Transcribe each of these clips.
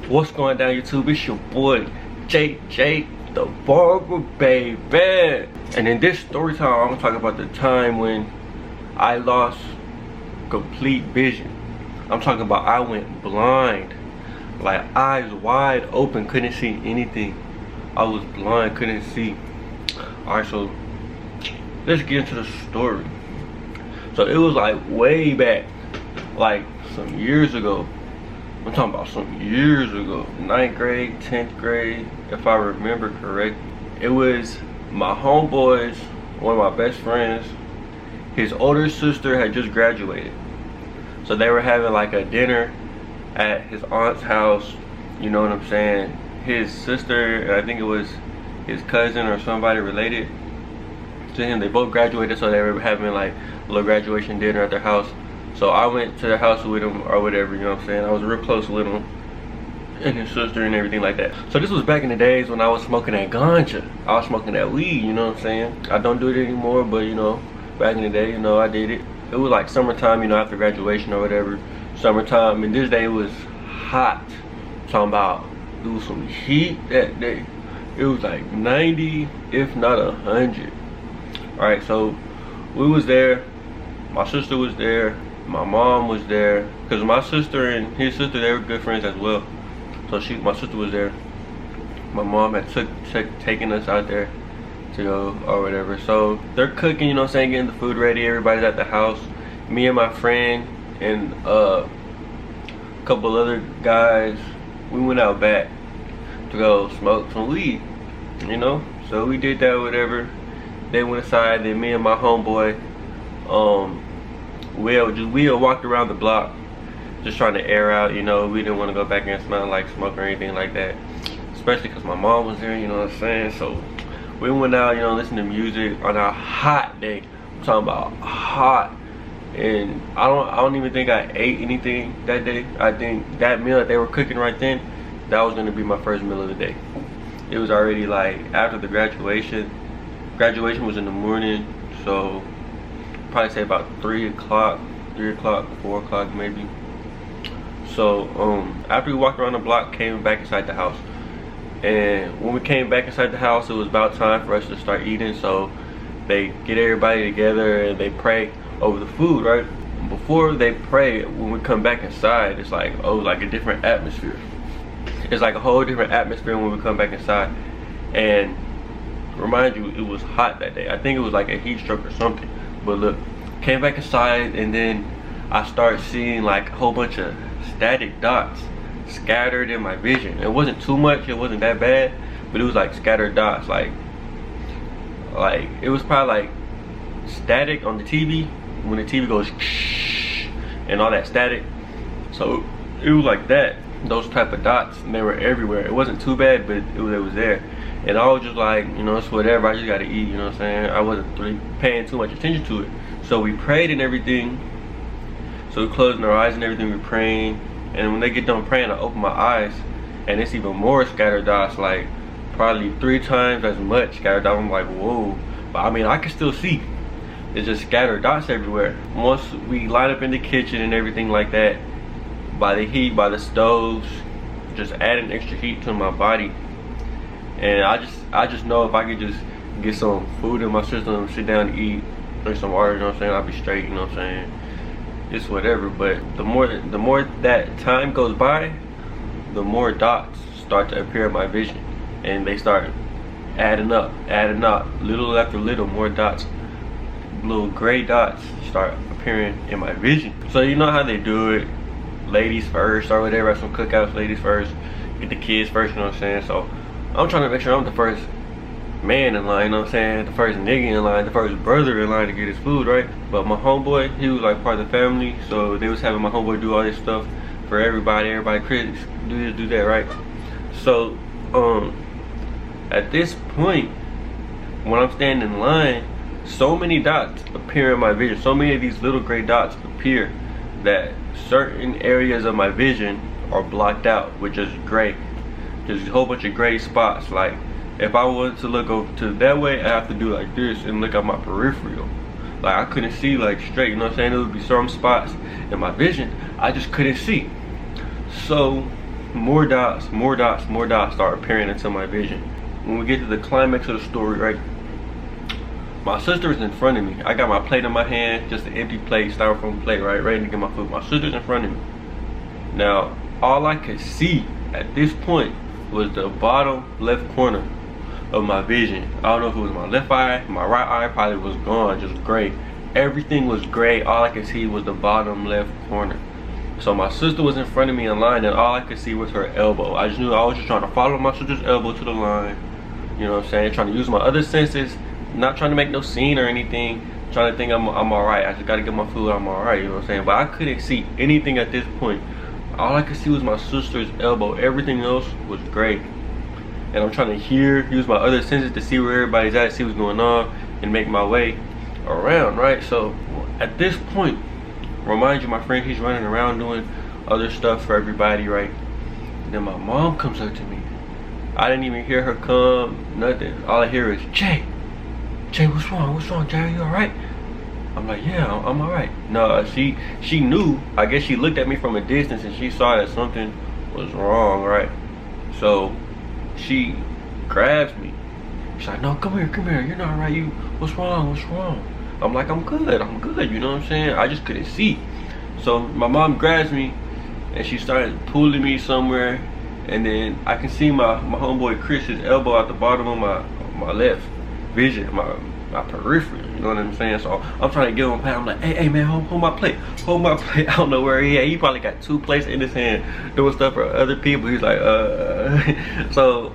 What's going down, YouTube? It's your boy JayJay, the Barber, baby. And in this story time, I'm gonna talk about the time when I lost complete vision. I'm talking about I went blind, like eyes wide open, couldn't see anything. I was blind, couldn't see. Alright, so let's get into the story. So it was like way back, like some years ago. I'm talking about some years ago, 9th grade, 10th grade, if I remember correctly. It was my homeboys, one of my best friends, his older sister had just graduated. So they were having like a dinner at his aunt's house, you know what I'm saying? His sister, I think it was his cousin or somebody related to him, they both graduated, so they were having like a little graduation dinner at their house. So I went to their house with him or whatever, you know what I'm saying? I was real close with him and his sister and everything like that. So this was back in the days when I was smoking that ganja. I was smoking that weed, you know what I'm saying? I don't do it anymore, but you know, back in the day, you know, I did it. It was like summertime, you know, after graduation or whatever. Summertime, and this day it was hot. I'm talking about, it was some heat that day. It was like 90, if not 100. Alright, so we was there. My sister was there. My mom was there, because my sister and his sister, they were good friends as well. So my sister was there. My mom had taken us out there to go or whatever. So they're cooking, you know what I'm saying, getting the food ready. Everybody's at the house. Me and my friend and a couple other guys, we went out back to go smoke some weed, you know. So we did that, whatever. They went inside. Then me and my homeboy, we walked around the block just trying to air out, you know. We didn't want to go back and smell like smoke or anything like that, especially because my mom was there, you know what I'm saying. So we went out, you know, listening to music on a hot day. I'm talking about hot. And I don't even think I ate anything that day. I think that meal that they were cooking right then, that was gonna be my first meal of the day. It was already like after the graduation was in the morning, so probably say about 3 o'clock, 4 o'clock maybe. So after we walked around the block, came back inside the house. And when we came back inside the house, it was about time for us to start eating. So they get everybody together and they pray over the food, right? Before they pray, when we come back inside, it's like, oh, like a different atmosphere. It's like a whole different atmosphere when we come back inside. And remind you, it was hot that day. I think it was like a heat stroke or something. But look, came back inside, and then I started seeing like a whole bunch of static dots scattered in my vision. It wasn't too much, it wasn't that bad, but it was like scattered dots, like it was probably like static on the TV when the TV goes and all that static. So it was like that, those type of dots, and they were everywhere. It wasn't too bad, but it was there. And I was just like, you know, it's whatever, I just gotta eat, you know what I'm saying? I wasn't really paying too much attention to it. So we prayed and everything. So we closing our eyes and everything, we praying. And when they get done praying, I open my eyes, and it's even more scattered dots, like probably 3 times as much scattered dots. I'm like, whoa. But I mean, I can still see. It's just scattered dots everywhere. Once we line up in the kitchen and everything like that, by the heat, by the stoves, just adding extra heat to my body. And I just know if I could just get some food in my system, sit down and eat, drink some water, you know what I'm saying, I'll be straight, you know what I'm saying. It's whatever. But the more that time goes by, the more dots start to appear in my vision. And they start adding up, little after little, more dots, little gray dots start appearing in my vision. So you know how they do it, ladies first or whatever, at some cookouts, ladies first, get the kids first, you know what I'm saying. So I'm trying to make sure I'm the first man in line, you know what I'm saying, the first nigga in line, the first brother in line to get his food, right? But my homeboy, he was like part of the family, so they was having my homeboy do all this stuff for everybody critics, do this, do that, right? So at this point, when I'm standing in line, so many dots appear in my vision, so many of these little gray dots appear that certain areas of my vision are blocked out with just gray. There's a whole bunch of gray spots. Like if I wanted to look over to that way, I have to do like this and look at my peripheral. Like I couldn't see like straight, you know what I'm saying? There would be some spots in my vision I just couldn't see. So more dots start appearing into my vision. When we get to the climax of the story, right? My sister is in front of me. I got my plate in my hand, just an empty plate, styrofoam plate, right? Ready to get my food. My sister's in front of me. Now, all I could see at this point was the bottom left corner of my vision. I don't know if it was my left eye, my right eye probably was gone, just gray. Everything was gray. All I could see was the bottom left corner. So my sister was in front of me in line, and all I could see was her elbow. I just knew I was just trying to follow my sister's elbow to the line. You know what I'm saying? Trying to use my other senses, not trying to make no scene or anything. Trying to think I'm alright. I just gotta get my food, I'm alright, you know what I'm saying? But I couldn't see anything at this point. All I could see was my sister's elbow. Everything else was gray. And I'm trying to use my other senses to see where everybody's at, see what's going on, and make my way around, right? So at this point, remind you, my friend, he's running around doing other stuff for everybody, right? And then my mom comes up to me. I didn't even hear her come, nothing. All I hear is, Jay, what's wrong? What's wrong, Jay? Are you all right? I'm like, yeah, I'm all right. No, she knew. I guess she looked at me from a distance and she saw that something was wrong, right? So she grabs me. She's like, no, come here. You're not right. What's wrong? I'm like, I'm good, you know what I'm saying? I just couldn't see. So my mom grabs me and she started pulling me somewhere, and then I can see my homeboy Chris's elbow at the bottom of my left vision, my peripheral, you know what I'm saying? So I'm trying to give him a pat. I'm like, hey man, hold my plate. I don't know where he at. He probably got 2 plates in his hand doing stuff for other people. He's like, so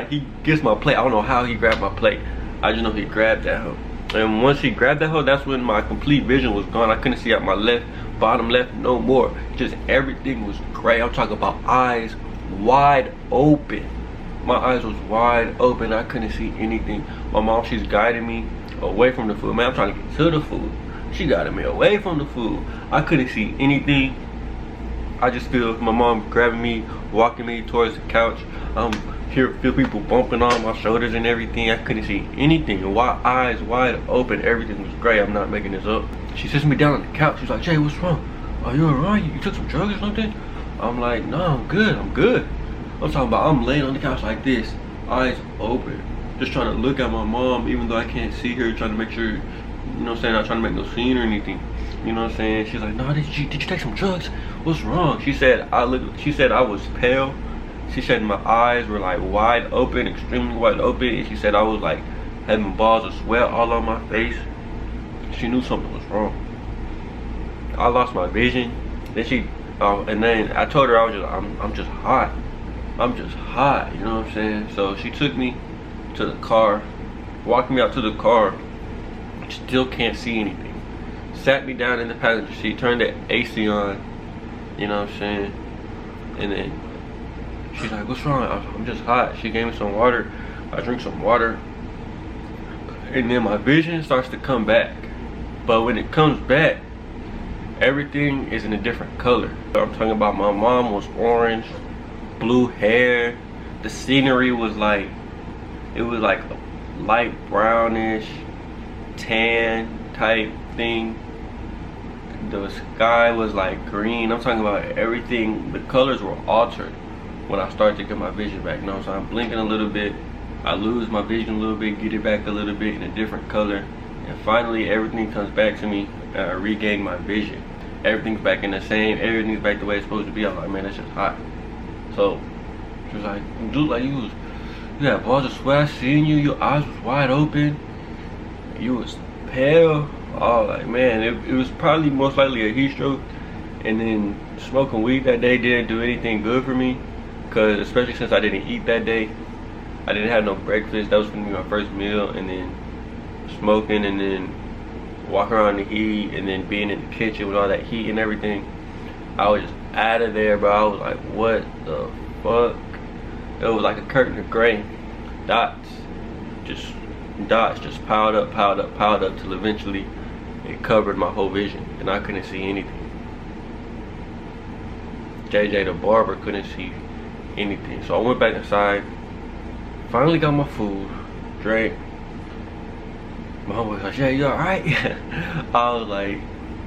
he gets my plate. I don't know how he grabbed my plate. I just know he grabbed that hoe. And once he grabbed that hoe, that's when my complete vision was gone. I couldn't see out my bottom left no more. Just everything was gray. I'm talking about eyes wide open. My eyes was wide open. I couldn't see anything. My mom, she's guiding me away from the food. Man, I'm trying to get to the food. She guided me away from the food. I couldn't see anything. I just feel my mom grabbing me, walking me towards the couch. Feel people bumping on my shoulders and everything. I couldn't see anything. Eyes wide open. Everything was gray. I'm not making this up. She sits me down on the couch. She's like, Jay, what's wrong? Are you alright? You took some drugs or something? I'm like, no, I'm good. I'm talking about I'm laying on the couch like this, eyes open, just trying to look at my mom, even though I can't see her, trying to make sure, you know what I'm saying, not trying to make no scene or anything. You know what I'm saying? She's like, no, did you take some drugs? What's wrong? She said I was pale. She said my eyes were like wide open, extremely wide open, and she said I was like having balls of sweat all on my face. She knew something was wrong. I lost my vision. Then and then I told her I'm just hot. You know what I'm saying? So she took me to the car, walked me out to the car. Still can't see anything. Sat me down in the passenger seat, turned the AC on. You know what I'm saying? And then she's like, what's wrong? I'm just hot. She gave me some water. I drink some water. And then my vision starts to come back. But when it comes back, everything is in a different color. I'm talking about my mom was orange, blue hair. The scenery was like, it was like a light brownish, tan type thing. The sky was like green. I'm talking about everything. The colors were altered when I started to get my vision back. You know what I'm saying? I'm blinking a little bit. I lose my vision a little bit, get it back a little bit in a different color. And finally everything comes back to me and I regain my vision. Everything's back in the same, everything's back the way it's supposed to be. I was like, man, that's just hot. So she was like, dude, like you had balls of sweat, I seen you, your eyes was wide open, you was pale. Oh, like, man, it was probably most likely a heat stroke. And then smoking weed that day didn't do anything good for me, because especially since I didn't eat that day. I didn't have no breakfast. That was gonna be my first meal. And then smoking, and then walking around the heat, and then being in the kitchen with all that heat and everything, I was just out of there, bro. I was like, what the fuck? It was like a curtain of gray dots just piled up till eventually it covered my whole vision and I couldn't see anything. JayJay the barber couldn't see anything. So I went back inside, finally got my food, drank. My homeboy was like, yeah, you alright? I was like,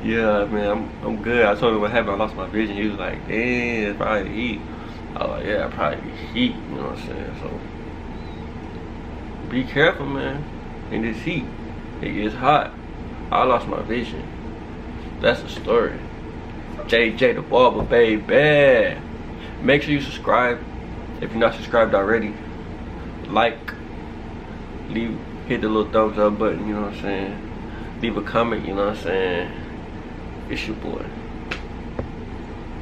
yeah, man, I'm good. I told him what happened. I lost my vision. He was like, damn, it's probably the heat. I was like, yeah, I probably be heat, you know what I'm saying? So be careful, man. In this heat, it gets hot. I lost my vision. That's the story. JayJay the Barber, baby. Make sure you subscribe if you're not subscribed already. Like, hit the little thumbs up button, you know what I'm saying? Leave a comment, you know what I'm saying? It's your boy.